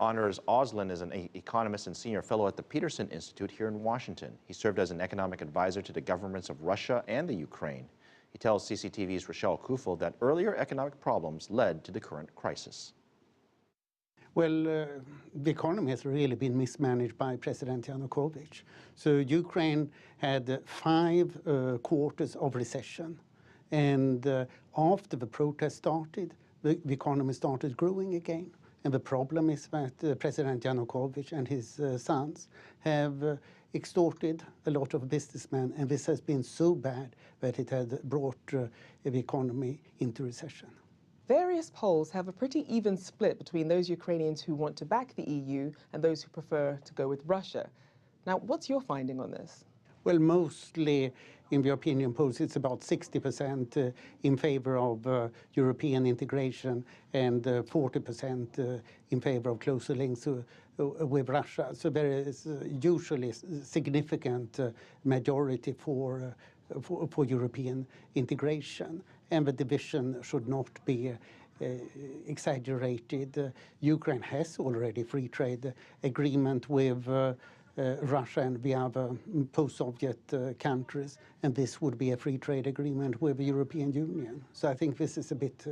Anders Aslund is an economist and senior fellow at the Peterson Institute here in Washington. He served as an economic advisor to the governments of Russia and the Ukraine. He tells CCTV's Rachelle Akuffo that earlier economic problems led to the current crisis. Well, the economy has really been mismanaged by President Yanukovych. So Ukraine had 5 quarters of recession. And after the protest started, the economy started growing again. And the problem is that President Yanukovych and his sons have extorted a lot of businessmen, and this has been so bad that it had brought the economy into recession. Various polls have a pretty even split between those Ukrainians who want to back the EU and those who prefer to go with Russia. Now, what's your finding on this? Well, mostly in the opinion polls, it's about 60% in favor of European integration and 40% in favor of closer links with Russia. So there is usually a significant majority for European integration, and the division should not be exaggerated. Ukraine has already free trade agreement with Russia and the other post-Soviet countries, and this would be a free trade agreement with the European Union. So I think this is a bit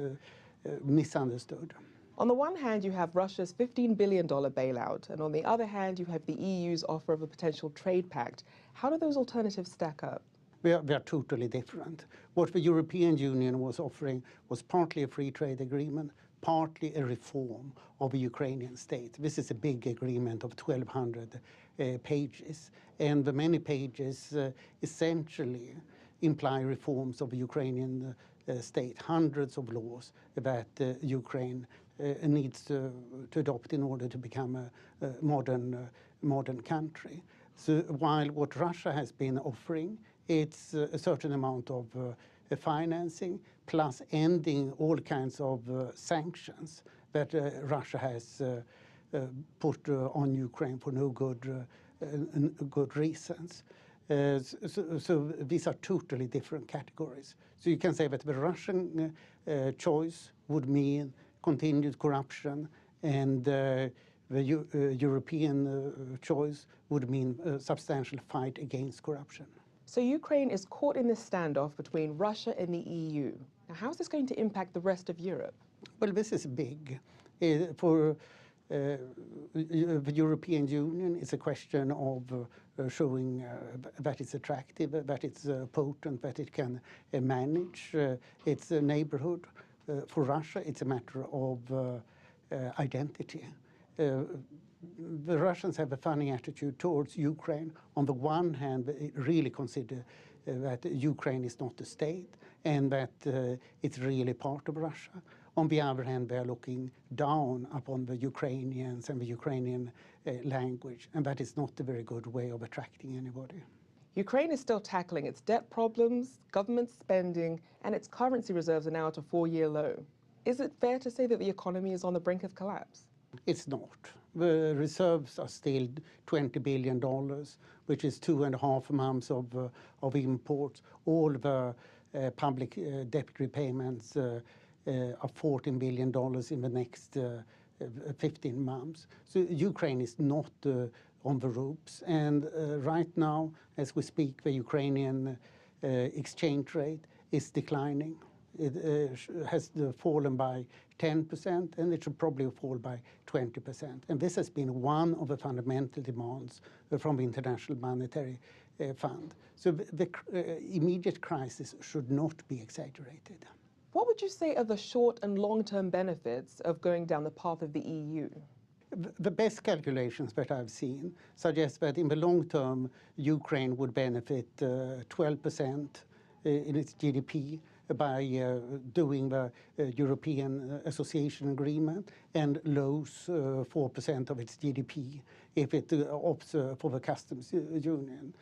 misunderstood. On the one hand, you have Russia's $15 billion bailout, and on the other hand, you have the EU's offer of a potential trade pact. How do those alternatives stack up? They are totally different. What the European Union was offering was partly a free trade agreement, partly a reform of the Ukrainian state. This is a big agreement of 1,200 pages, and the many pages essentially imply reforms of the Ukrainian state, hundreds of laws that Ukraine needs to adopt in order to become a modern country. So while what Russia has been offering, it's a certain amount of financing, plus ending all kinds of sanctions that Russia has put on Ukraine for no good reasons. So these are totally different categories. So you can say that the Russian choice would mean continued corruption, and the European choice would mean a substantial fight against corruption. So Ukraine is caught in this standoff between Russia and the EU. Now, how is this going to impact the rest of Europe? Well, this is big. For the European Union, it's a question of showing that it's attractive, that it's potent, that it can manage its neighborhood. For Russia, it's a matter of identity. The Russians have a funny attitude towards Ukraine. On the one hand, they really consider that Ukraine is not a state and that it's really part of Russia. On the other hand, they are looking down upon the Ukrainians and the Ukrainian language, and that is not a very good way of attracting anybody. Ukraine is still tackling its debt problems, government spending, and its currency reserves are now at a 4-year low. Is it fair to say that the economy is on the brink of collapse? It's not. The reserves are still $20 billion, which is 2.5 months of imports. All the public debt repayments are $14 billion in the next 15 months. So Ukraine is not on the ropes. And right now, as we speak, the Ukrainian exchange rate is declining. It has fallen by 10%, and it should probably fall by 20%. And this has been one of the fundamental demands from the International Monetary Fund. So the immediate crisis should not be exaggerated. What would you say are the short and long-term benefits of going down the path of the EU? The best calculations that I've seen suggest that in the long term, Ukraine would benefit 12% in its GDP by doing the European Association Agreement, and lose 4% of its GDP if it opts for the customs union.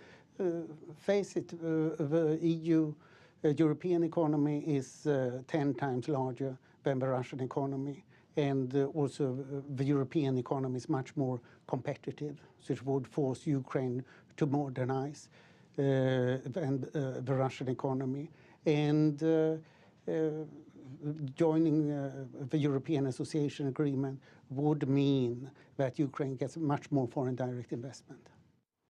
Face it, the European economy is 10 times larger than the Russian economy, and also the European economy is much more competitive, so it would force Ukraine to modernize than the Russian economy. And joining the European Association Agreement would mean that Ukraine gets much more foreign direct investment.